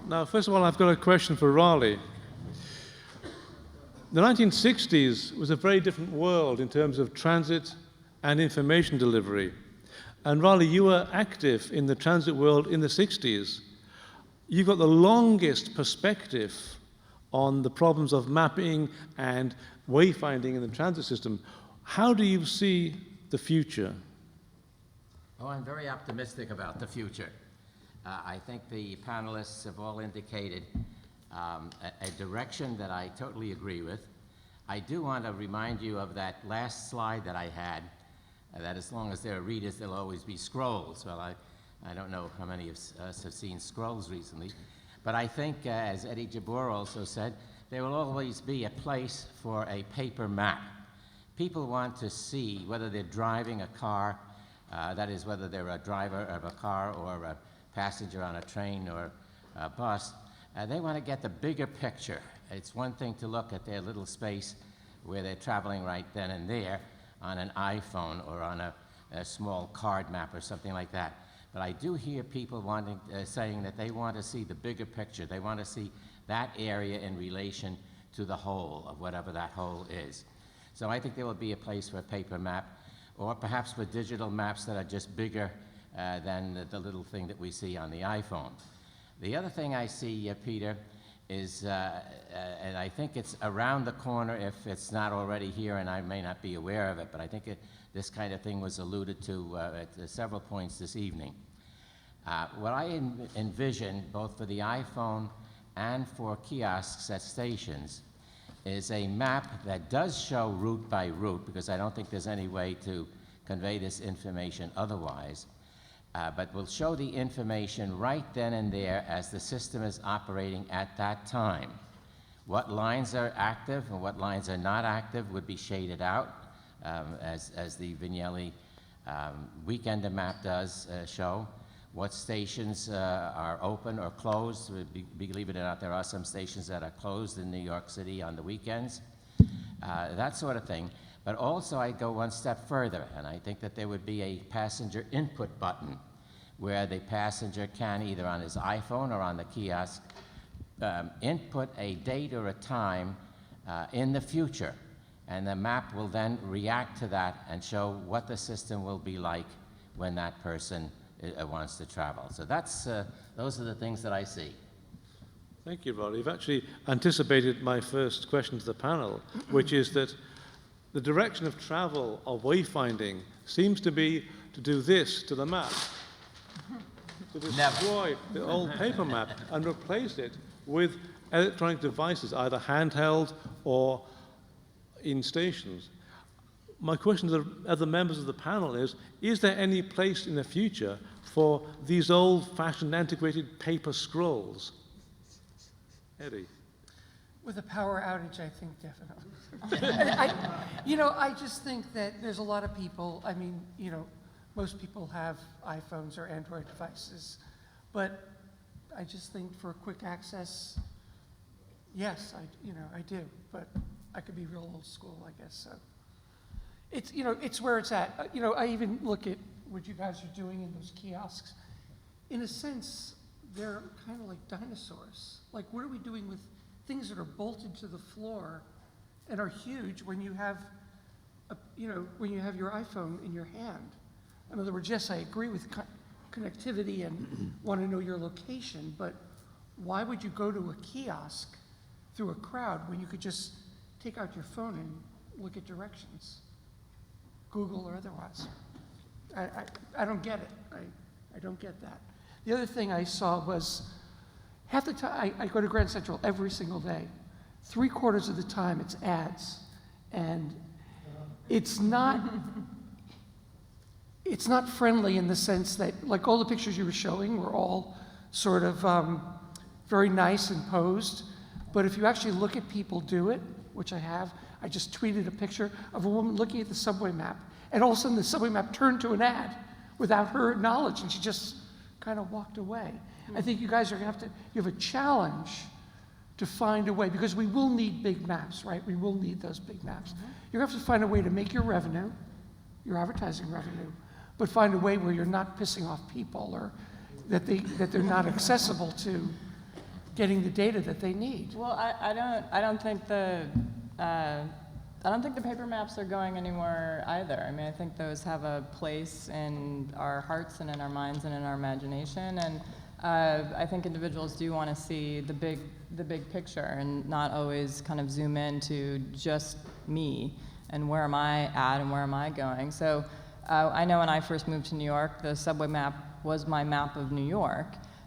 Now, first of all, I've got a question for Raleigh. The 1960s was a very different world in terms of transit and information delivery. And Raleigh, you were active in the transit world in the 60s. You've got the longest perspective on the problems of mapping and wayfinding in the transit system. How do you see the future? Oh, I'm very optimistic about the future. I think the panelists have all indicated a direction that I totally agree with. I do want to remind you of that last slide that I had, that as long as there are readers, there'll always be scrolls. Well, I don't know how many of us have seen scrolls recently, but I think, as Eddie Jabbour also said, there will always be a place for a paper map. People want to see whether they're driving a car, that is, whether they're a driver of a car or a passenger on a train or a bus. They want to get the bigger picture. It's one thing to look at their little space where they're traveling right then and there on an iPhone or on a small card map or something like that. But I do hear people saying that they want to see the bigger picture. They want to see that area in relation to the whole of whatever that whole is. So I think there will be a place for a paper map, or perhaps for digital maps that are just bigger than the little thing that we see on the iPhone. The other thing I see, Peter, is, and I think it's around the corner if it's not already here, and I may not be aware of it, but I think this kind of thing was alluded to at several points this evening. What I envision, both for the iPhone and for kiosks at stations, is a map that does show route by route, because I don't think there's any way to convey this information otherwise, but will show the information right then and there as the system is operating at that time. What lines are active and what lines are not active would be shaded out, as the Vignelli Weekender map does show. What stations are open or closed. Believe it or not, there are some stations that are closed in New York City on the weekends, that sort of thing. But also I go one step further, and I think that there would be a passenger input button where the passenger can, either on his iPhone or on the kiosk, input a date or a time in the future. And the map will then react to that and show what the system will be like when that person wants to travel. So those are the things that I see. Thank you, Rod. You've actually anticipated my first question to the panel, which is that the direction of travel of wayfinding seems to be to do this to the map, to destroy the old paper map and replace it with electronic devices, either handheld or in stations. My question to the other members of the panel is there any place in the future for these old-fashioned, antiquated paper scrolls? Eddie? With a power outage, I think definitely. I just think that there's a lot of people, most people have iPhones or Android devices, but I just think for quick access, yes, I do, but I could be real old school, I guess, so. It's where it's at. I even look at what you guys are doing in those kiosks. In a sense, they're kind of like dinosaurs. Like, what are we doing with things that are bolted to the floor and are huge when you have, when you have your iPhone in your hand? In other words, yes, I agree with connectivity and want to know your location, but why would you go to a kiosk through a crowd when you could just take out your phone and look at directions? Google or otherwise. I don't get it. I don't get that. The other thing I saw was half the time I go to Grand Central every single day. 3/4 of the time it's ads, and it's not friendly in the sense that, like, all the pictures you were showing were all sort of very nice and posed, but if you actually look at people do it, which I have, I just tweeted a picture of a woman looking at the subway map, and all of a sudden the subway map turned to an ad without her knowledge, and she just kind of walked away. I think you guys are going to have to, you have a challenge to find a way, because we will need big maps, right? We will need those big maps. You're going to have to find a way to make your revenue, your advertising revenue, but find a way where you're not pissing off people, or that they're not accessible to getting the data that they need. Well, I don't think the paper maps are going anywhere either. I mean, I think those have a place in our hearts and in our minds and in our imagination. And I think individuals do want to see the big picture and not always kind of zoom in to just me and where am I at and where am I going. So I know when I first moved to New York, the subway map was my map of New York.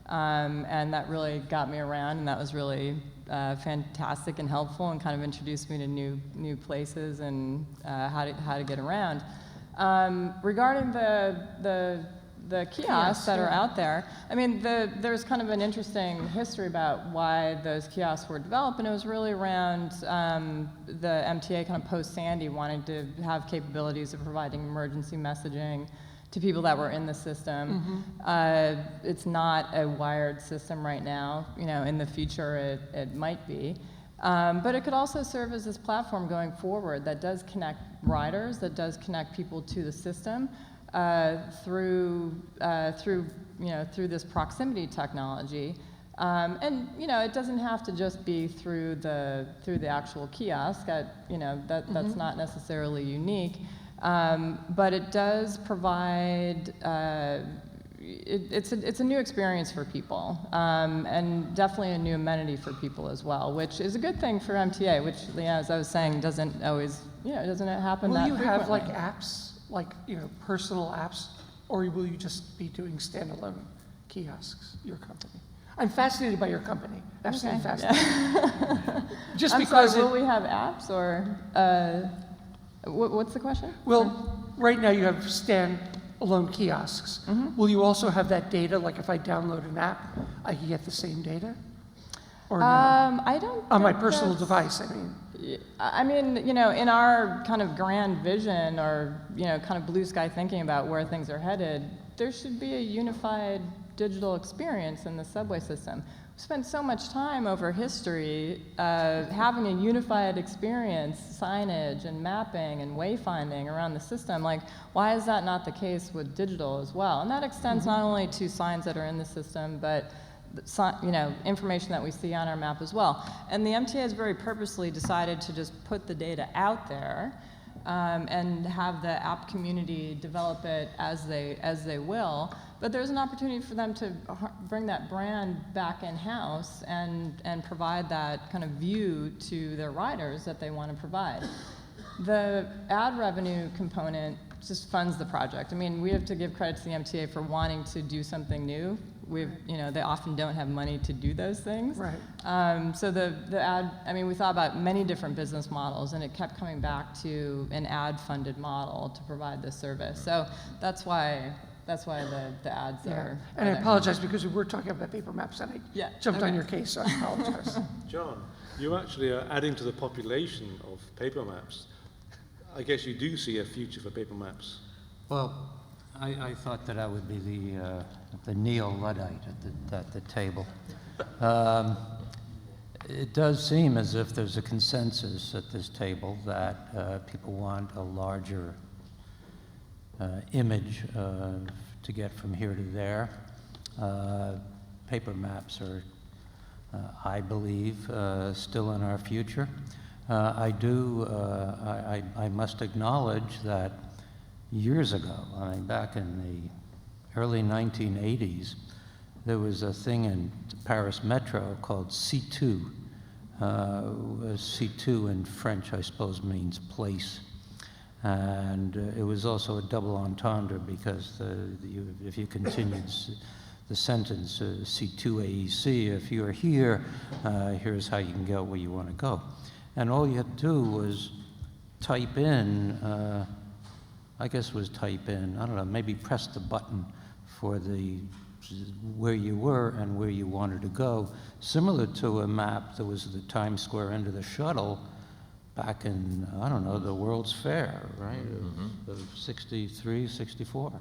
And that really got me around, and that was really fantastic and helpful, and kind of introduced me to new places and how to get around. Regarding the kiosks that are out there, I mean, there's kind of an interesting history about why those kiosks were developed, and it was really around the MTA kind of post-Sandy wanting to have capabilities of providing emergency messaging to people that were in the system. It's not a wired system right now. You know, in the future it might be. But it could also serve as this platform going forward that does connect riders, that does connect people to the system through this proximity technology. And you know, it doesn't have to just be through the actual kiosk. That's not necessarily unique. But it does provide, it's a new experience for people, and definitely a new amenity for people as well, which is a good thing for MTA, which, as I was saying, doesn't always, doesn't happen that frequently. Will you have like apps, like, personal apps, or will you just be doing standalone kiosks, your company? I'm fascinated by your company, absolutely fascinated. Just I'm because sorry, will we have apps, or, what's the question? Well, right now you have standalone kiosks. Will you also have that data? Like if I download an app, I can get the same data? Or no? I don't On my think personal that's- device, I mean. I mean, in our kind of grand vision, or, kind of blue sky thinking about where things are headed, there should be a unified digital experience in the subway system. We spent so much time over history having a unified experience, signage and mapping and wayfinding around the system. Like, why is that not the case with digital as well? And that extends not only to signs that are in the system, but information that we see on our map as well. And the MTA has very purposely decided to just put the data out there and have the app community develop it as they will. But there's an opportunity for them to bring that brand back in-house and provide that kind of view to their riders that they want to provide. The ad revenue component just funds the project. I mean, we have to give credit to the MTA for wanting to do something new. They often don't have money to do those things. Right. So the ad, I mean, we thought about many different business models, and it kept coming back to an ad-funded model to provide this service. So that's why the ads are. And I there. apologize because we were talking about paper maps and I jumped on your case, so I apologize. John, you actually are adding to the population of paper maps. I guess you do see a future for paper maps. Well, I thought that I would be the neo-Luddite at the table. It does seem as if there's a consensus at this table that people want a larger image to get from here to there. Paper maps are, I believe, still in our future. I must acknowledge that years ago, I mean, back in the early 1980s, there was a thing in the Paris Metro called C2. C2 in French, I suppose, means place. And it was also a double entendre because if you continued the sentence, C2 AEC, if you're here, here's how you can get where you want to go. And all you had to do was type in, I don't know, maybe press the button for where you were and where you wanted to go, similar to a map that was at the Times Square end of the shuttle back in, I don't know, the World's Fair, right, of 63, 64.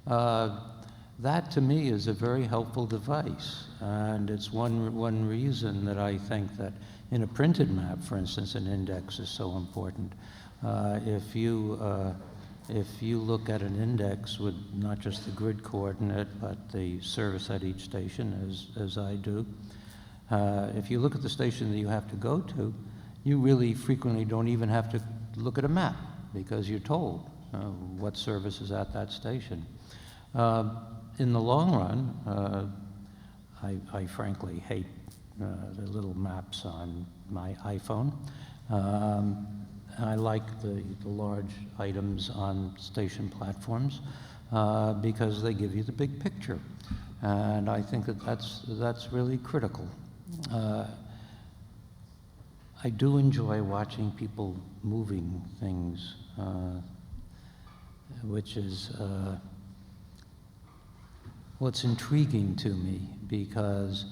That, to me, is a very helpful device, and it's one reason that I think that in a printed map, for instance, an index is so important. If you look at an index with not just the grid coordinate, but the service at each station, as I do, If you look at the station that you have to go to, you really frequently don't even have to look at a map because you're told what service is at that station. In the long run, I frankly hate the little maps on my iPhone. I like the large items on station platforms because they give you the big picture. And I think that that's really critical. I do enjoy watching people moving things, which is what's intriguing to me, because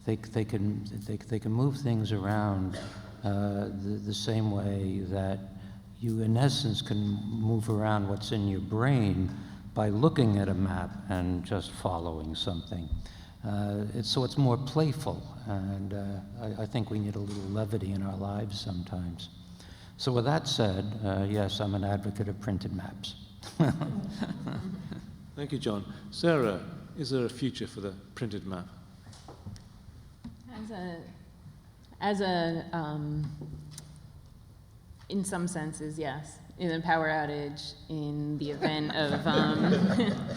they can move things around the same way that you, in essence, can move around what's in your brain by looking at a map and just following something. So it's more playful, and I think we need a little levity in our lives sometimes. So with that said, yes, I'm an advocate of printed maps. Thank you, John. Sarah, is there a future for the printed map? In some senses, yes. In a power outage, in the event of,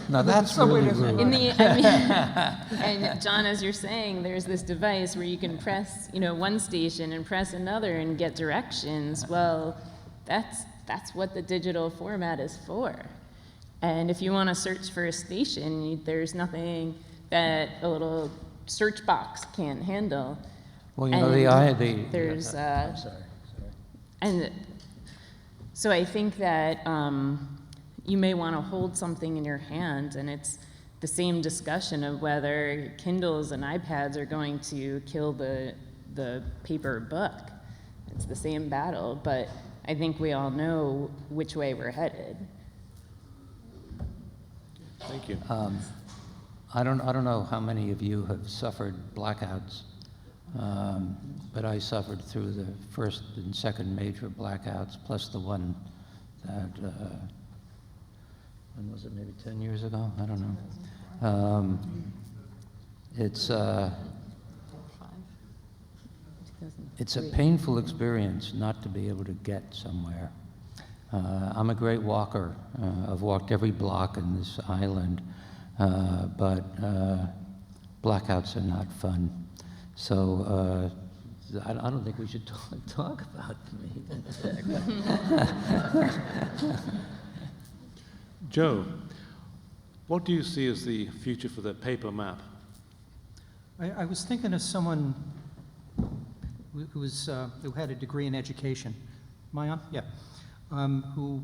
Now that's really rude. and John, as you're saying, there's this device where you can press, one station and press another and get directions. Well, that's what the digital format is for. And if you want to search for a station, there's nothing that a little search box can't handle. Well, there's and so I think that you may want to hold something in your hand, and it's the same discussion of whether Kindles and iPads are going to kill the paper book. It's the same battle, but I think we all know which way we're headed. Thank you. I don't know how many of you have suffered blackouts, but I suffered through the first and second major blackouts, plus the one that, when was it, maybe 10 years ago? I don't know. It's a painful experience not to be able to get somewhere. I'm a great walker. I've walked every block in this island, but blackouts are not fun. So I don't think we should talk about me. Joe, what do you see as the future for the paper map? I was thinking of someone who had a degree in education. Am I on? Yeah. Who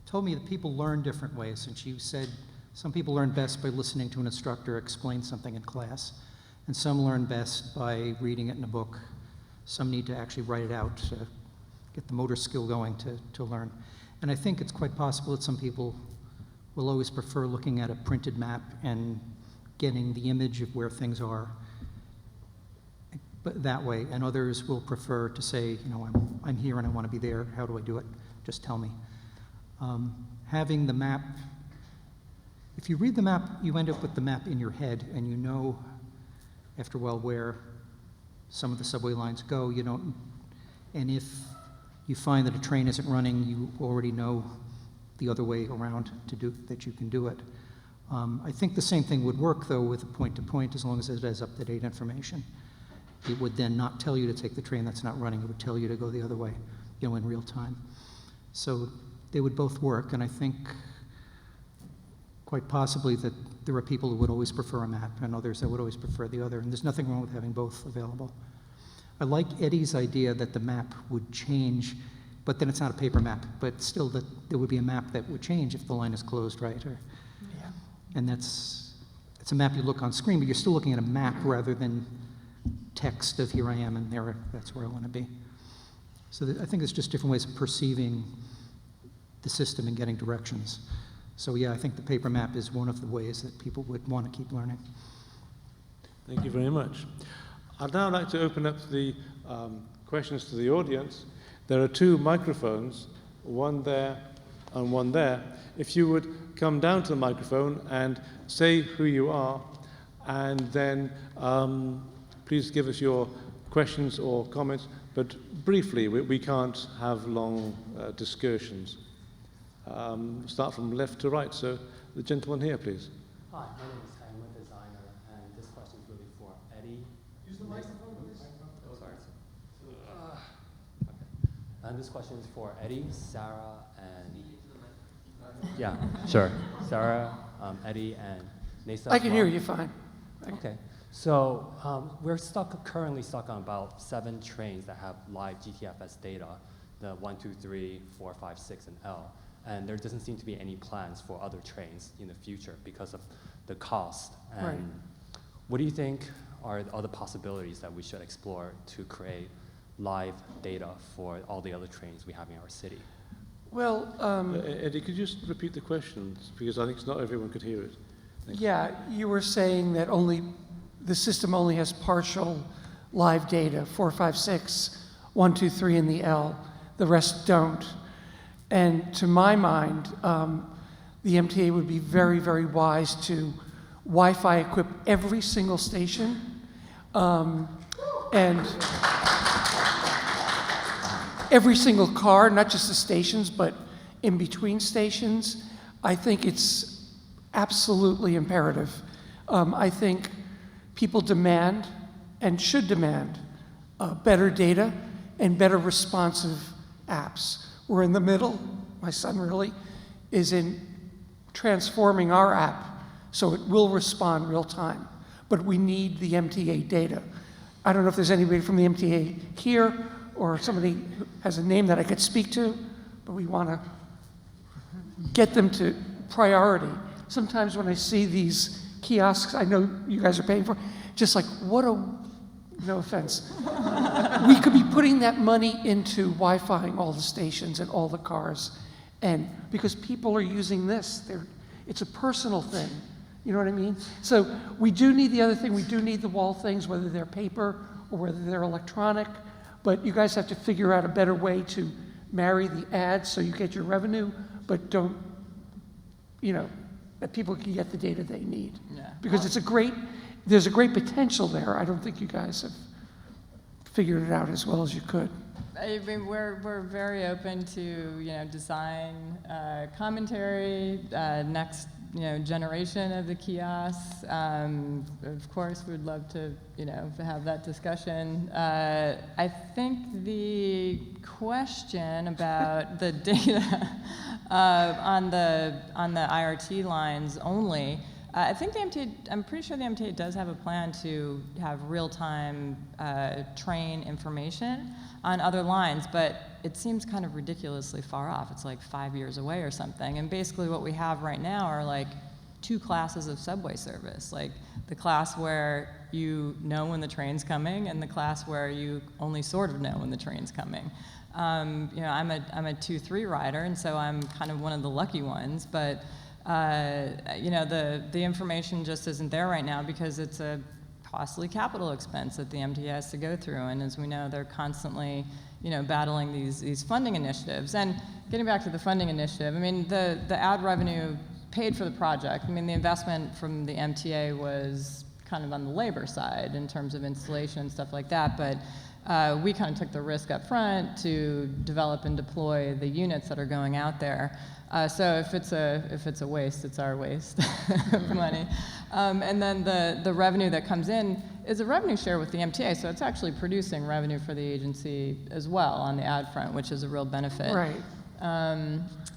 told me that people learn different ways, and she said some people learn best by listening to an instructor explain something in class, and some learn best by reading it in a book. Some need to actually write it out to get the motor skill going to learn. And I think it's quite possible that some people will always prefer looking at a printed map and getting the image of where things are, but that way, and others will prefer to say, I'm here and I want to be there. How do I do it? Just tell me. Having the map, if you read the map, you end up with the map in your head, and you know after a while where some of the subway lines go. And if you find that a train isn't running, you already know the other way around that you can do it. I think the same thing would work, though, with a point-to-point, as long as it has up-to-date information. It would then not tell you to take the train that's not running. It would tell you to go the other way, in real time. So they would both work, and I think quite possibly that there are people who would always prefer a map and others that would always prefer the other, and there's nothing wrong with having both available. I like Eddie's idea that the map would change, but then it's not a paper map, but still that there would be a map that would change if the line is closed, right? And it's a map you look on screen, but you're still looking at a map rather than text of here I am and there, that's where I want to be. So I think there's just different ways of perceiving the system and getting directions. So yeah, I think the paper map is one of the ways that people would want to keep learning. Thank you very much. I'd now like to open up the questions to the audience. There are two microphones, one there and one there. If you would come down to the microphone and say who you are, and then please give us your questions or comments, but briefly, we can't have long discussions. Start from left to right, so the gentleman here, please. Hi, my name is I'm a designer, and this question is really for Eddie. Use the microphone, please. Oh, sorry. Okay. And this question is for Eddie, Sarah, and yeah, sure. Sarah, Eddie, and Naysa. I can hear you fine. Okay. So we're currently stuck on about 7 trains that have live GTFS data, the 1, 2, 3, 4, 5, 6, and L. And there doesn't seem to be any plans for other trains in the future because of the cost. And Right. what do you think are the other possibilities that we should explore to create live data for all the other trains we have in our city? Well, Eddie, could you just repeat the questions? Because I think not everyone could hear it. yeah, you were saying that the system only has partial live data, 4, 5, 6, 1, 2, 3, and the L. The rest don't. And to my mind, the MTA would be very, very wise to Wi-Fi equip every single station, and every single car, not just the stations, but in between stations. I think it's absolutely imperative. I think people demand and should demand better data and better responsive apps. We're in the middle, my son really, is in transforming our app so it will respond real time. But we need the MTA data. I don't know if there's anybody from the MTA here or somebody who has a name that I could speak to, but we want to get them to priority. Sometimes when I see these kiosks, I know you guys are paying for, just like, no offense. We could be putting that money into Wi-Fiing all the stations and all the cars, and because people are using this, it's a personal thing. You know what I mean? So we do need the other thing. We do need the wall things, whether they're paper or whether they're electronic. But you guys have to figure out a better way to marry the ads so you get your revenue, but don't, that people can get the data they need. Yeah. Because there's a great potential there. I don't think you guys have figured it out as well as you could. I mean, we're very open to design commentary, next generation of the kiosks. Of course, we'd love to have that discussion. I think the question about the data on the IRT lines only. I think the MTA, I'm pretty sure the MTA does have a plan to have real-time train information on other lines, but it seems kind of ridiculously far off. It's like 5 years away or something. And basically what we have right now are like 2 classes of subway service, like the class where you know when the train's coming and the class where you only sort of know when the train's coming. I'm a 2-3 rider, and so I'm kind of one of the lucky ones, but the information just isn't there right now because it's a costly capital expense that the MTA has to go through. And as we know, they're constantly, battling these funding initiatives. And getting back to the funding initiative, I mean, the ad revenue paid for the project. I mean, the investment from the MTA was kind of on the labor side in terms of installation and stuff like that, but we kind of took the risk up front to develop and deploy the units that are going out there. So if it's a waste, it's our waste of money. And then the revenue that comes in is a revenue share with the MTA, so it's actually producing revenue for the agency as well on the ad front, which is a real benefit. Right.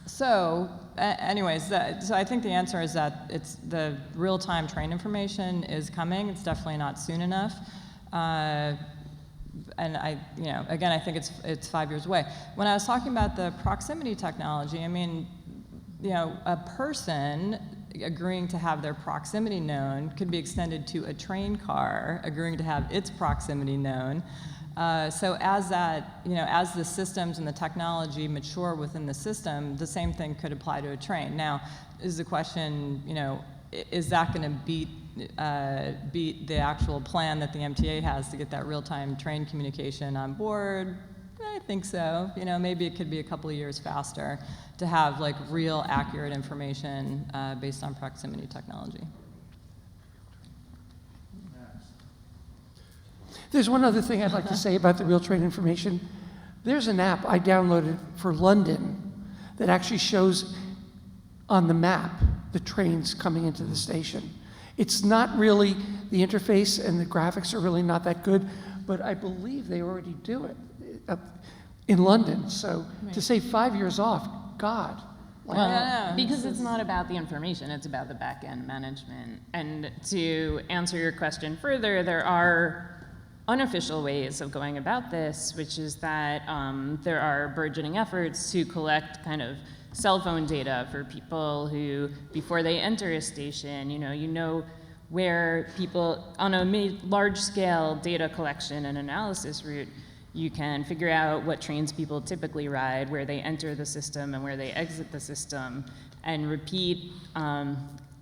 So I think the answer is that it's the real-time train information is coming. It's definitely not soon enough. And again, I think it's 5 years away. When I was talking about the proximity technology, I mean, a person agreeing to have their proximity known could be extended to a train car agreeing to have its proximity known. So as as the systems and the technology mature within the system, the same thing could apply to a train. Now, is the question, is that going to beat the actual plan that the MTA has to get that real-time train communication on board? I think so. Maybe it could be a couple of years faster to have like real accurate information based on proximity technology. There's one other thing I'd like to say about the real train information. There's an app I downloaded for London that actually shows on the map the trains coming into the station. It's not really, the interface and the graphics are really not that good, but I believe they already do it in London. So to say 5 years off, God. Well, because it's not about the information, it's about the back-end management. And to answer your question further, there are unofficial ways of going about this, which is that there are burgeoning efforts to collect kind of cell phone data for people who, before they enter a station, you know where people, on a large-scale data collection and analysis route, you can figure out what trains people typically ride, where they enter the system and where they exit the system, and repeat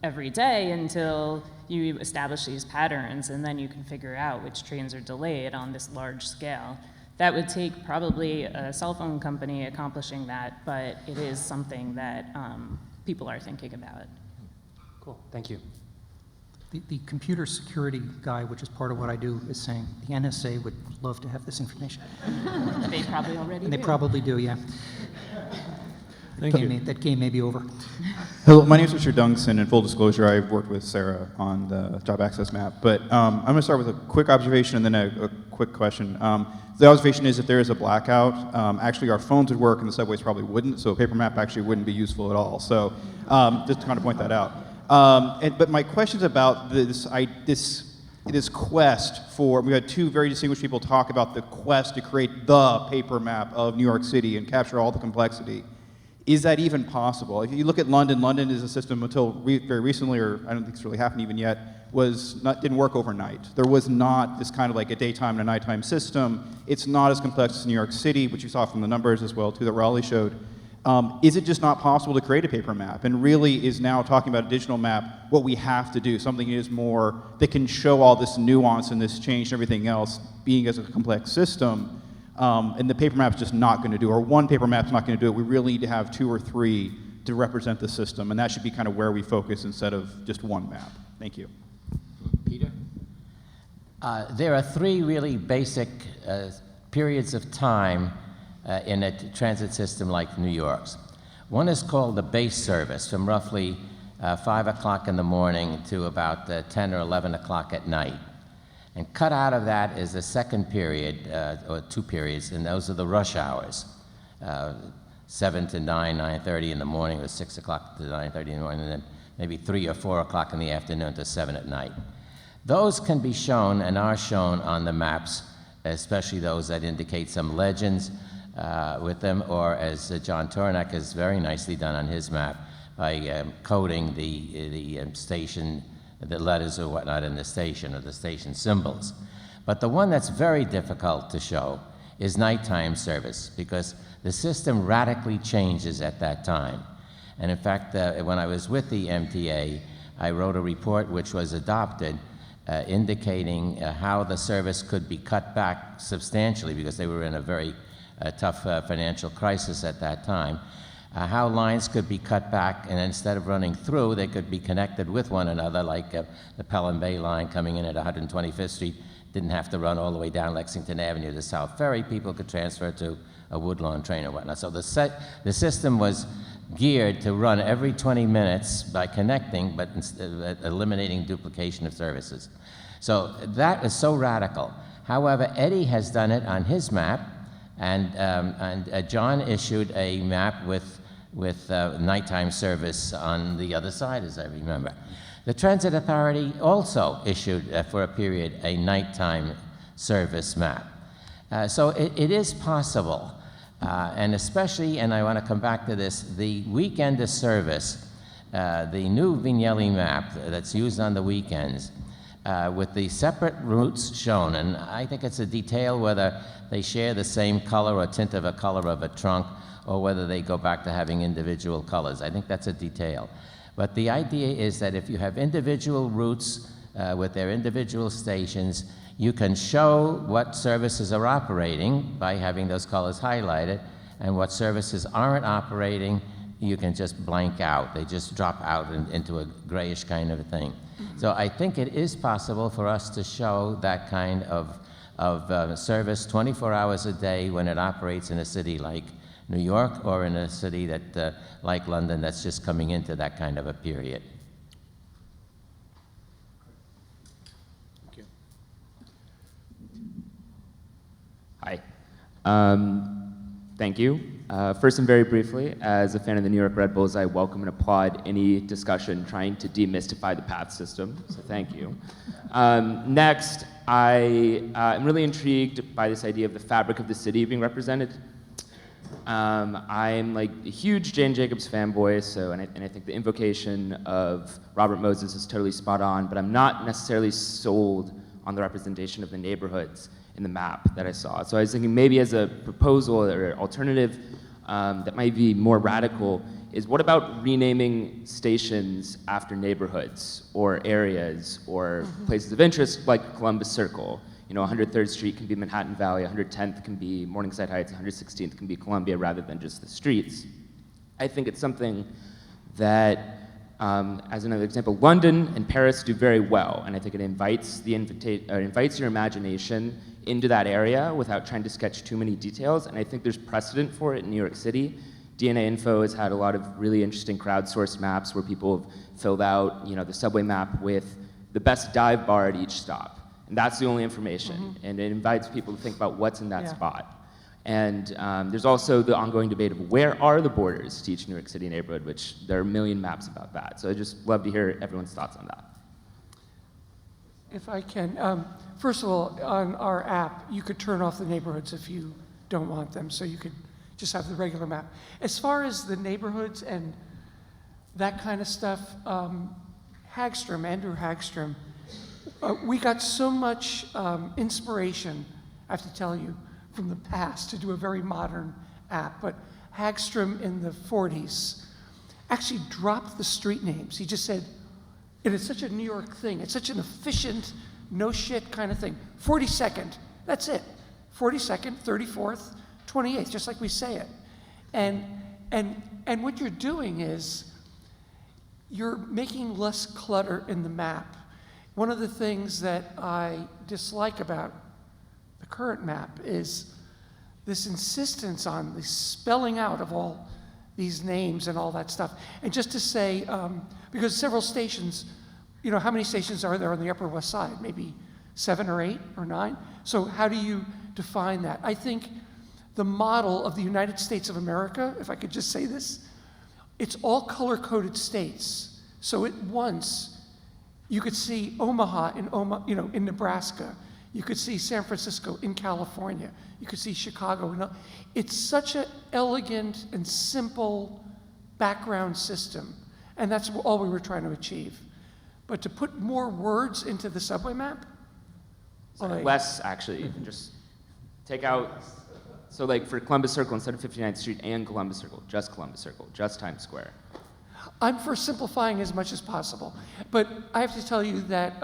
every day until you establish these patterns, and then you can figure out which trains are delayed on this large scale. That would take probably a cell phone company accomplishing that, but it is something that people are thinking about. Cool, thank you. The computer security guy, which is part of what I do, is saying the NSA would love to have this information. They probably already And do. they probably do, yeah. Thank you. That game may be over. Hello, my name is Richard Dungson, and full disclosure, I've worked with Sarah on the job access map. But I'm going to start with a quick observation and then a quick question. The observation is if there is a blackout, actually our phones would work and the subways probably wouldn't, so a paper map actually wouldn't be useful at all. So just to kind of point that out. But my question's about this quest for, we had two very distinguished people talk about the quest to create the paper map of New York City and capture all the complexity. Is that even possible? If you look at London, London is a system until very recently, or I don't think it's really happened even yet, didn't work overnight. There was not this kind of like a daytime and a nighttime system. It's not as complex as New York City, which you saw from the numbers as well too that Raleigh showed. Is it just not possible to create a paper map? And really is now talking about a digital map what we have to do, something is more, that can show all this nuance and this change and everything else, being as a complex system, and the paper map's just not going to do, or one paper map's not going to do it. We really need to have 2 or 3 to represent the system, and that should be kind of where we focus instead of just one map. Thank you. Peter? There are 3 really basic periods of time in a transit system like New York's. One is called the base service, from roughly 5 o'clock in the morning to about 10 or 11 o'clock at night. And cut out of that is the second period, or 2 periods, and those are the rush hours. 7 to 9, 9:30 in the morning, or 6 o'clock to 9:30 in the morning, and then maybe 3 or 4 o'clock in the afternoon to 7 at night. Those can be shown and are shown on the maps, especially those that indicate some legends with them, or as John Tauranac has very nicely done on his map, by coding the station, the letters or whatnot in the station, or the station symbols. But the one that's very difficult to show is nighttime service, because the system radically changes at that time. And in fact, when I was with the MTA, I wrote a report which was adopted indicating how the service could be cut back substantially, because they were in a very tough financial crisis at that time. How lines could be cut back, and instead of running through, they could be connected with one another, like the Pelham Bay line coming in at 125th Street didn't have to run all the way down Lexington Avenue to South Ferry. People could transfer to a Woodlawn train or whatnot. So the system was geared to run every 20 minutes by connecting, but eliminating duplication of services. So that is so radical. However, Eddie has done it on his map, and John issued a map with nighttime service on the other side, as I remember. The Transit Authority also issued, for a period, a nighttime service map. So it is possible, and especially, and I want to come back to this, the weekend of service, the new Vignelli map that's used on the weekends, with the separate routes shown, and I think it's a detail whether they share the same color or tint of a color of a trunk, or whether they go back to having individual colors. I think that's a detail. But the idea is that if you have individual routes with their individual stations, you can show what services are operating by having those colors highlighted, and what services aren't operating, you can just blank out. They just drop out into a grayish kind of a thing. So I think it is possible for us to show that kind of of service 24 hours a day when it operates in a city like New York or in a city that, like London, that's just coming into that kind of a period. Thank you. Hi. Thank you. First and very briefly, as a fan of the New York Red Bulls, I welcome and applaud any discussion trying to demystify the path system, so thank you. Next, I am really intrigued by this idea of the fabric of the city being represented. I'm like a huge Jane Jacobs fanboy, so, and I think the invocation of Robert Moses is totally spot on, but I'm not necessarily sold on the representation of the neighborhoods in the map that I saw. So I was thinking maybe as a proposal or alternative that might be more radical is what about renaming stations after neighborhoods or areas or places of interest like Columbus Circle? You know, 103rd Street can be Manhattan Valley, 110th can be Morningside Heights, 116th can be Columbia rather than just the streets. I think it's something that, as another example, London and Paris do very well, and I think it invites your imagination into that area without trying to sketch too many details, and I think there's precedent for it in New York City. DNA Info has had a lot of really interesting crowdsourced maps where people have filled out, you know, the subway map with the best dive bar at each stop, and that's the only information, and it invites people to think about what's in that spot. And there's also the ongoing debate of where are the borders to each New York City neighborhood, which there are a million maps about that. So I just love to hear everyone's thoughts on that. If I can, first of all, on our app, you could turn off the neighborhoods if you don't want them, so you could just have the regular map. As far as the neighborhoods and that kind of stuff, Andrew Hagstrom, we got so much inspiration, I have to tell you, from the past to do a very modern app, but Hagstrom in the 40s actually dropped the street names. He just said, and it's such a New York thing, it's such an efficient, no shit kind of thing. 42nd, that's it. 42nd, 34th, 28th, just like we say it. And what you're doing is you're making less clutter in the map. One of the things that I dislike about the current map is this insistence on the spelling out of all these names and all that stuff. And just to say, because several stations, you know, how many stations are there on the Upper West Side? Maybe 7 or 8 or 9? So how do you define that? I think the model of the United States of America, if I could just say this, it's all color-coded states. So at once, you could see Omaha in Nebraska. You could see San Francisco in California. You could see Chicago. It's such an elegant and simple background system. And that's all we were trying to achieve. But to put more words into the subway map? Less, actually. You can just take out, so like for Columbus Circle, instead of 59th Street and Columbus Circle, just Times Square. I'm for simplifying as much as possible. But I have to tell you that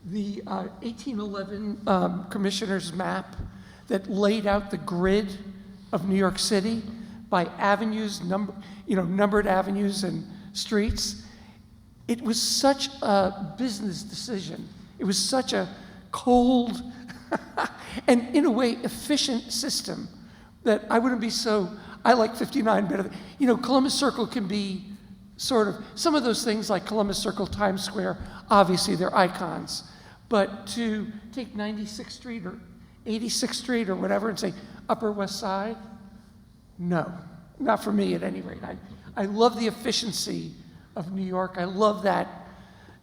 the 1811 Commissioner's map that laid out the grid of New York City by avenues, numbered avenues and streets, it was such a business decision. It was such a cold and, in a way, efficient system that I wouldn't be so, I like 59 better. You know, Columbus Circle can be sort of, some of those things like Columbus Circle, Times Square, obviously they're icons. But to take 96th Street or 86th Street or whatever and say Upper West Side, no, not for me at any rate. I love the efficiency of New York. I love that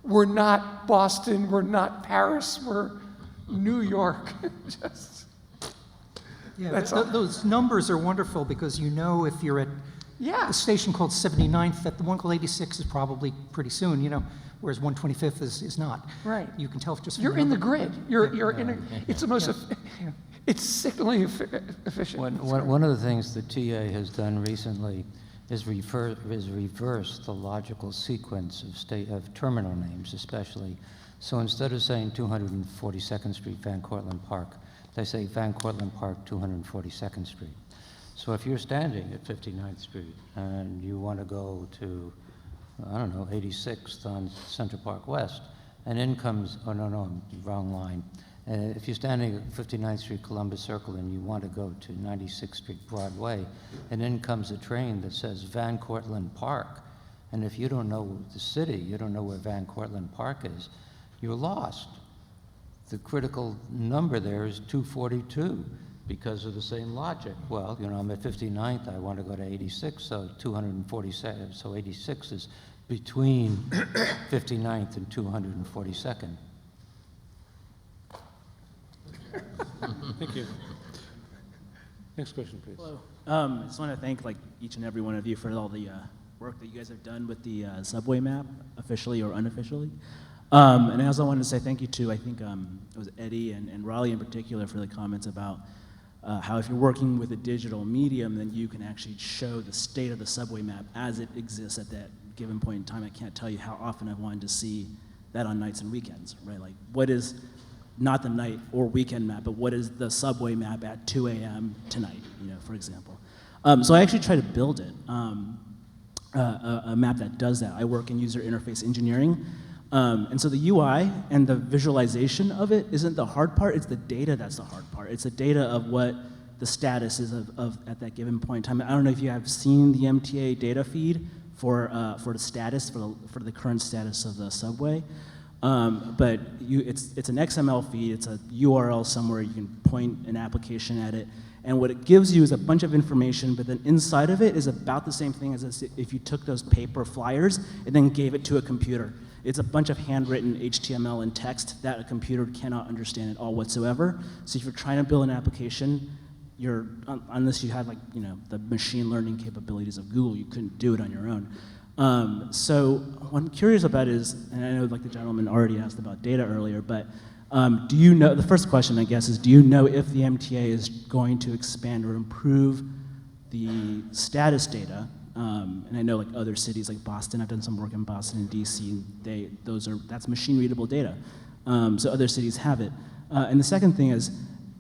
we're not Boston, we're not Paris, we're New York. Just, yeah, those numbers are wonderful because you know if you're at a station called 79th, that the one called 86 is probably pretty soon, you know, whereas 125th is not. Right. You can tell just from you're the in the number. grid. You're in a, it's the most, it's sickeningly efficient. One of the things that TA has done recently is reverse the logical sequence of terminal names, especially. So instead of saying 242nd Street, Van Cortlandt Park, they say Van Cortlandt Park, 242nd Street. So if you're standing at 59th Street and you want to go to, I don't know, 86th on Central Park West, and in comes, oh no, wrong line. If you're standing at 59th Street Columbus Circle and you want to go to 96th Street Broadway, and then comes a train that says Van Cortlandt Park, and if you don't know the city, you don't know where Van Cortlandt Park is, you're lost. The critical number there is 242 because of the same logic. Well, you know, I'm at 59th, I want to go to 86, so 247, so 86 is between 59th and 242nd. Thank you. Next question, please. Hello. I just want to thank each and every one of you for all the work that you guys have done with the subway map, officially or unofficially. And I also wanted to say thank you to, I think it was Eddie and Raleigh in particular for the comments about how if you're working with a digital medium, then you can actually show the state of the subway map as it exists at that given point in time. I can't tell you how often I've wanted to see that on nights and weekends, right? Like, what is not the night or weekend map, but what is the subway map at 2 a.m. tonight, you know, for example. So I actually try to build it, a map that does that. I work in user interface engineering, and so the UI and the visualization of it isn't the hard part, it's the data that's the hard part. It's the data of what the status is of at that given point in time. I don't know if you have seen the MTA data feed for the status, for the current status of the subway. But it's an XML feed, it's a URL somewhere, you can point an application at it, and what it gives you is a bunch of information, but then inside of it is about the same thing as if you took those paper flyers and then gave it to a computer. It's a bunch of handwritten HTML and text that a computer cannot understand at all whatsoever. So if you're trying to build an application, unless you had the machine learning capabilities of Google, you couldn't do it on your own. So what I'm curious about is, and I know the gentleman already asked about data earlier, but do you know, the first question I guess is, do you know if the MTA is going to expand or improve the status data? And I know other cities like Boston, I've done some work in Boston and DC, that's machine readable data. So other cities have it. And the second thing is,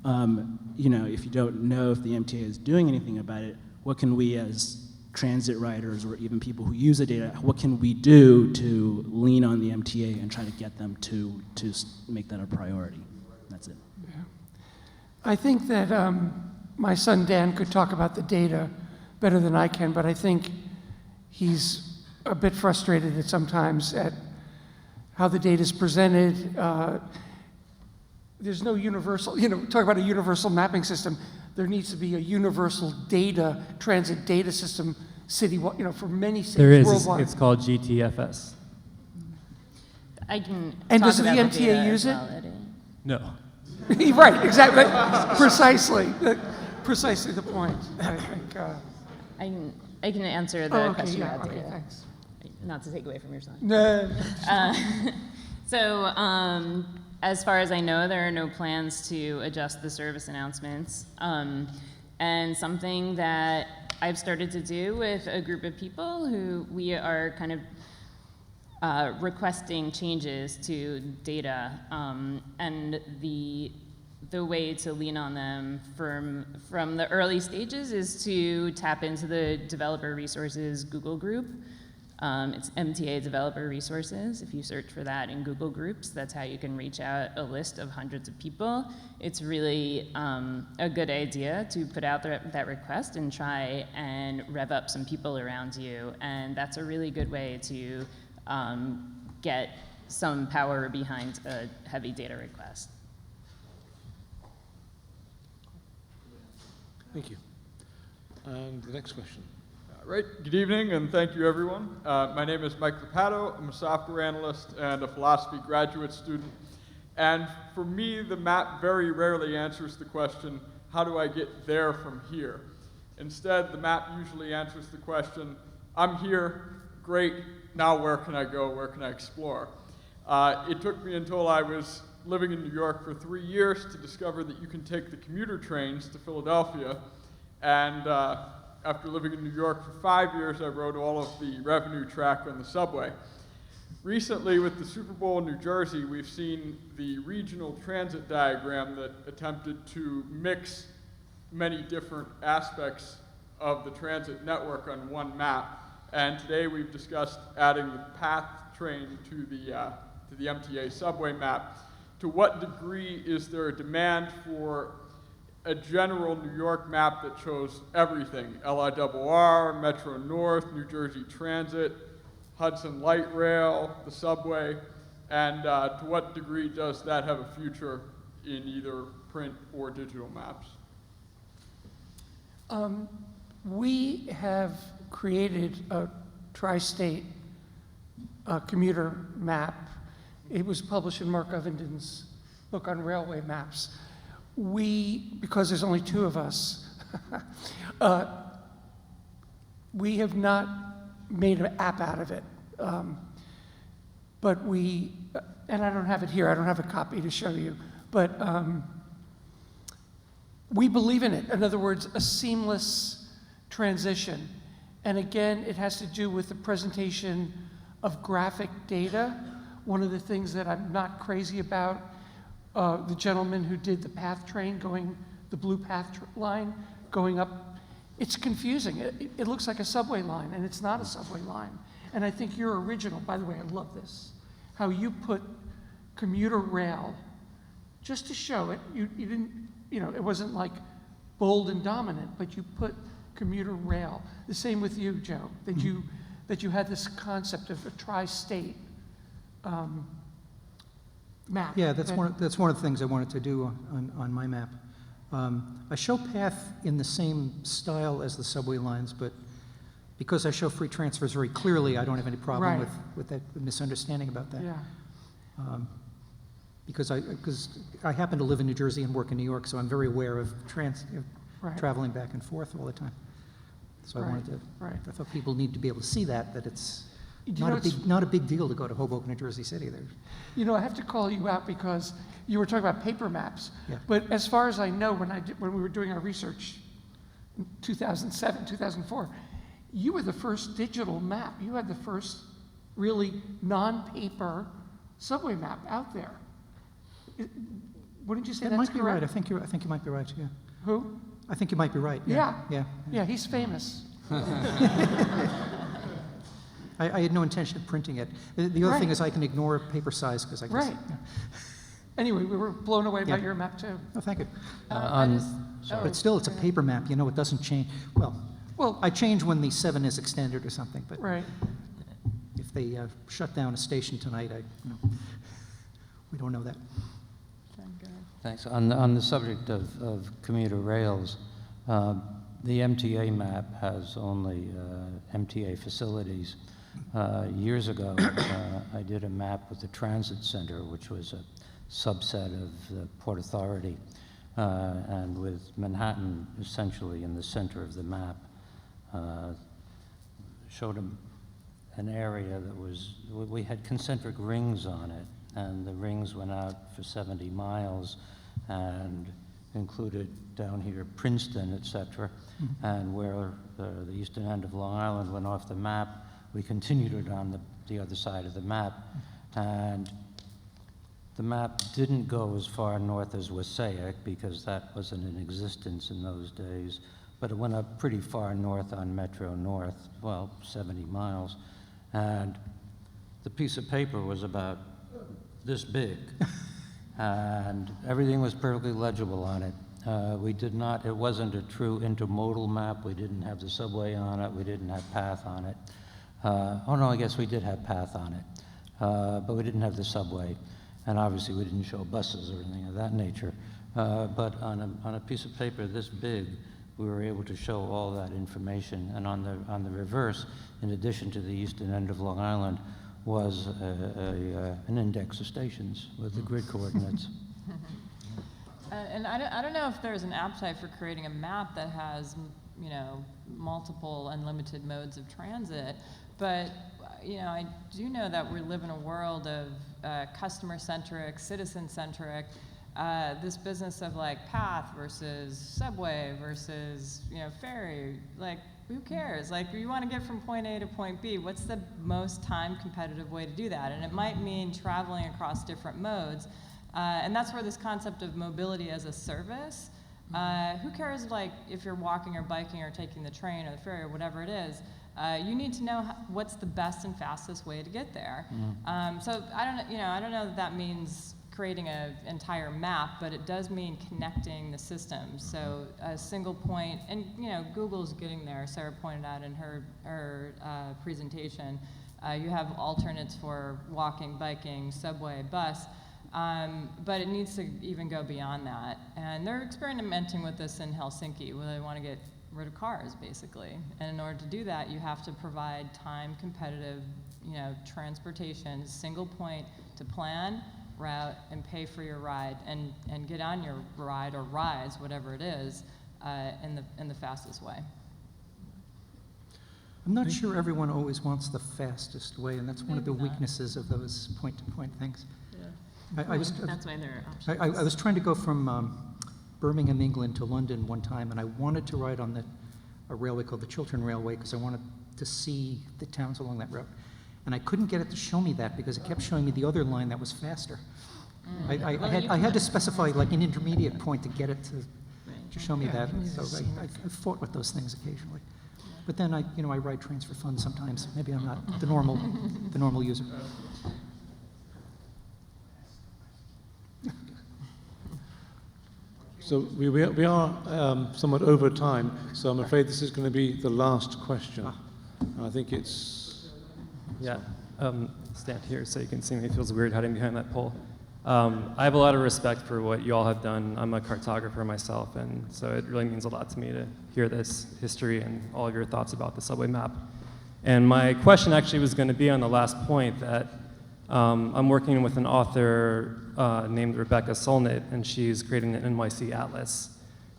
if you don't know if the MTA is doing anything about it, what can we as transit riders or even people who use the data, what can we do to lean on the MTA and try to get them to make that a priority? That's it. Yeah. I think that my son Dan could talk about the data better than I can, but I think he's a bit frustrated at sometimes at how the data is presented. There's no universal, talk about a universal mapping system. There needs to be a universal transit data system citywide, for many cities There is. worldwide. It's called GTFS. I can And talk does the about MTA data use as it? well, Eddie. No. Right, exactly, precisely the point. I think. I can answer the question about data. Thanks. Not to take away from your son. No. So, as far as I know, there are no plans to adjust the service announcements. And something that I've started to do with a group of people who we are kind of requesting changes to data, and the way to lean on them from the early stages is to tap into the developer resources Google group. It's MTA Developer Resources. If you search for that in Google Groups, that's how you can reach out a list of hundreds of people. It's really a good idea to put out that request and try and rev up some people around you. And that's a really good way to get some power behind a heavy data request. Thank you. And the next question. Right, good evening and thank you everyone. My name is Mike Rapato. I'm a software analyst and a philosophy graduate student. And for me, the map very rarely answers the question, how do I get there from here? Instead, the map usually answers the question, I'm here, great, now where can I go, where can I explore? It took me until I was living in New York for 3 years to discover that you can take the commuter trains to Philadelphia, and after living in New York for 5 years, I wrote all of the revenue track on the subway. Recently, with the Super Bowl in New Jersey, we've seen the regional transit diagram that attempted to mix many different aspects of the transit network on one map. And today we've discussed adding the PATH train to the MTA subway map to what degree is there a demand for a general New York map that shows everything? LIRR, Metro North, New Jersey Transit, Hudson Light Rail, the subway, and to what degree does that have a future in either print or digital maps? We have created a tri-state commuter map. It was published in Mark Ovenden's book on railway maps. Because there's only two of us, we have not made an app out of it. But and I don't have it here, I don't have a copy to show you, but we believe in it. In other words, a seamless transition. And again, it has to do with the presentation of graphic data. One of the things that I'm not crazy about, the gentleman who did the PATH train the blue PATH line going up, it's confusing. It looks like a subway line, and it's not a subway line. And I think your original, by the way, I love this, how you put commuter rail, just to show it, you didn't, it wasn't like bold and dominant, but you put commuter rail. The same with you, Joe, that you had this concept of a tri-state map. Yeah, that's one of the things I wanted to do on my map. I show path in the same style as the subway lines, but because I show free transfers very clearly, I don't have any problem Right. with that misunderstanding about that. Yeah. Because I happen to live in New Jersey and work in New York, so I'm very aware of Right. traveling back and forth all the time. So I wanted to. Right. I thought people need to be able to see that it's You know, not a big deal to go to Hoboken, New Jersey City. I have to call you out because you were talking about paper maps. Yeah. But as far as I know, when we were doing our research in 2007, 2004, you were the first digital map. You had the first really non-paper subway map out there. Wouldn't you say That that's might be correct? right. I think you might be right. Yeah. Who? I think you might be right. Yeah. Yeah. Yeah, he's famous. I had no intention of printing it. The other thing Right. is I can ignore paper size because I guess. Right. Anyway, we were blown away by Yeah. your map too. Oh, thank you. Oh, But still, it's a paper map. It doesn't change. Well, I change when the 7 is extended or something. But Right. if they shut down a station tonight, we don't know that. Thanks. On the subject of commuter rails, the MTA map has only MTA facilities. Years ago, I did a map with the Transit Center, which was a subset of the Port Authority, and with Manhattan essentially in the center of the map. Showed them an area that we had concentric rings on it, and the rings went out for 70 miles and included down here Princeton, et cetera. And where the eastern end of Long Island went off the map, we continued it on the other side of the map. And the map didn't go as far north as Wassaic because that wasn't in existence in those days, but it went up pretty far north on Metro North, 70 miles. And the piece of paper was about this big. And everything was perfectly legible on it. It wasn't a true intermodal map. We didn't have the subway on it. We didn't have PATH on it. I guess we did have PATH on it. But we didn't have the subway. And obviously we didn't show buses or anything of that nature. But on a piece of paper this big, we were able to show all that information. And on the reverse, in addition to the eastern end of Long Island, was an index of stations with the grid coordinates. And I don't know if there's an appetite for creating a map that has, multiple unlimited modes of transit, but, I do know that we live in a world of customer-centric, citizen-centric, this business of PATH versus subway versus, ferry, who cares? You want to get from point A to point B, what's the most time competitive way to do that? And it might mean traveling across different modes. And that's where this concept of mobility as a service, who cares if you're walking or biking or taking the train or the ferry or whatever it is, you need to know what's the best and fastest way to get there. So I don't know that means creating an entire map, but it does mean connecting the systems. So a single point, and Google's getting there. Sarah pointed out in her presentation, you have alternates for walking, biking, subway, bus, but it needs to even go beyond that. And they're experimenting with this in Helsinki, where they want to get rid of cars, basically. And in order to do that, you have to provide time competitive, transportation, single point to plan, route, and pay for your ride, and get on your ride or rides, whatever it is, in the fastest way. I'm not sure everyone always wants the fastest way, and that's one of the weaknesses of those point-to-point things. Yeah. That's why there are options. I was trying to go from Birmingham, England to London one time, and I wanted to ride on a railway called the Chiltern Railway because I wanted to see the towns along that route. And I couldn't get it to show me that because it kept showing me the other line that was faster. I had to specify like an intermediate point to get it to show me that. So I fought with those things occasionally. But then I ride trains for fun sometimes. Maybe I'm not the normal user. So we are somewhat over time, so I'm afraid this is going to be the last question. And I think it's... Yeah, stand here so you can see me. It feels weird hiding behind that pole. I have a lot of respect for what you all have done. I'm a cartographer myself, and so it really means a lot to me to hear this history and all of your thoughts about the subway map. And my question actually was going to be on the last point that I'm working with an author named Rebecca Solnit, and she's creating an NYC atlas.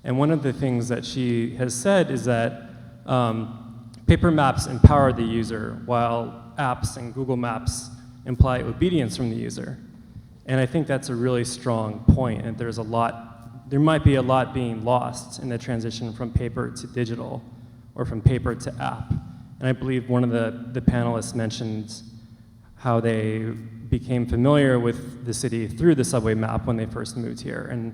And one of the things that she has said is that paper maps empower the user, while apps and Google Maps imply obedience from the user. And I think that's a really strong point, and there might be a lot being lost in the transition from paper to digital, or from paper to app. And I believe one of the panelists mentioned how they became familiar with the city through the subway map when they first moved here, and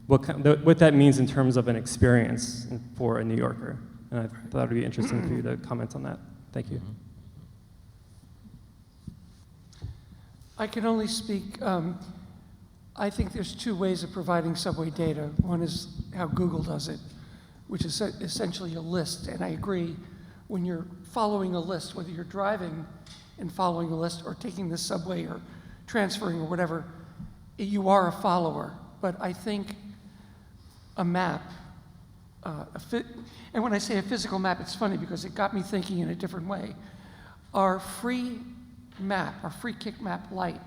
what that means in terms of an experience for a New Yorker. And I thought it would be interesting for you to comment on that. Thank you. I can only speak, I think there's two ways of providing subway data. One is how Google does it, which is essentially a list. And I agree, when you're following a list, whether you're driving and following a list or taking the subway or transferring or whatever, you are a follower. But I think a map, and when I say a physical map, it's funny because it got me thinking in a different way. Our free map, our free kick map light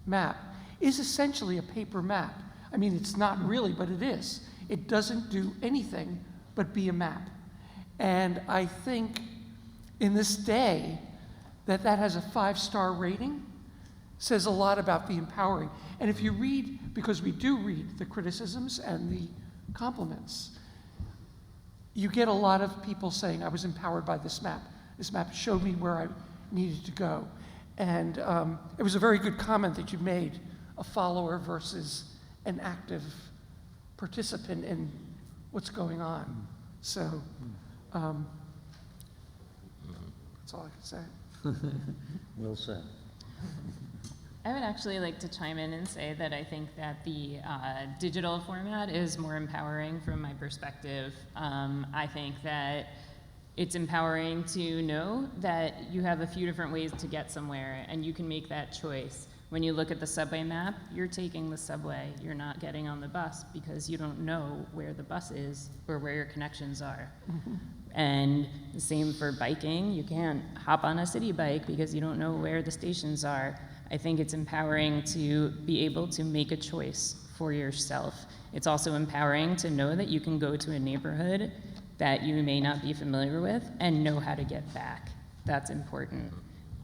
map, is essentially a paper map. I mean, it's not really, but it is. It doesn't do anything but be a map. And I think in this day that has a 5-star rating says a lot about the empowering. And if you read, because we do read the criticisms and the compliments, you get a lot of people saying, I was empowered by this map. This map showed me where I needed to go. And it was a very good comment that you made, a follower versus an active participant in what's going on. So that's all I can say. Well said. I would actually like to chime in and say that I think that the digital format is more empowering from my perspective. I think that it's empowering to know that you have a few different ways to get somewhere, and you can make that choice. When you look at the subway map, you're taking the subway. You're not getting on the bus because you don't know where the bus is or where your connections are. Mm-hmm. And the same for biking. You can't hop on a city bike because you don't know where the stations are. I think it's empowering to be able to make a choice for yourself. It's also empowering to know that you can go to a neighborhood that you may not be familiar with and know how to get back. That's important.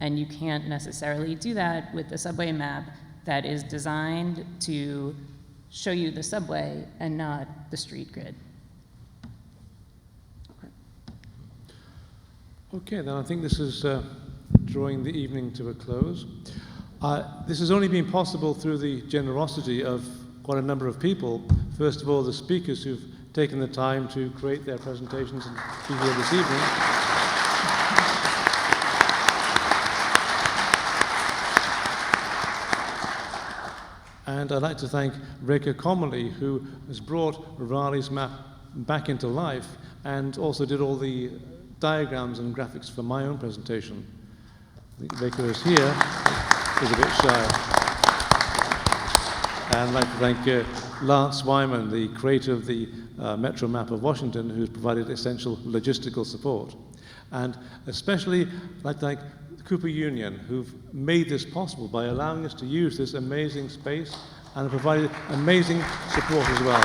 And you can't necessarily do that with the subway map that is designed to show you the subway and not the street grid. Okay, then I think this is drawing the evening to a close. This has only been possible through the generosity of quite a number of people. First of all, the speakers who've taken the time to create their presentations and be here this evening. And I'd like to thank Reka Commonly, who has brought Raleigh's map back into life and also did all the diagrams and graphics for my own presentation. I think Reka is here. She's a bit shy. And I'd like to thank Lance Wyman, the creator of the Metro Map of Washington, who's provided essential logistical support. And especially, I'd like to thank the Cooper Union, who've made this possible by allowing us to use this amazing space and provided amazing support as well.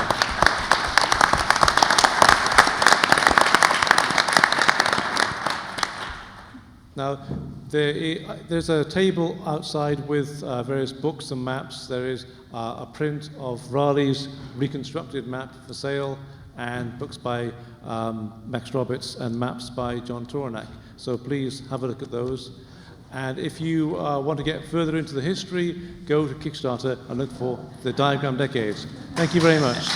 Now, there's a table outside with various books and maps. There is a print of Raleigh's reconstructed map for sale, and books by Max Roberts and maps by John Tauranac. So please have a look at those. And if you want to get further into the history, go to Kickstarter and look for the Diagram Decades. Thank you very much.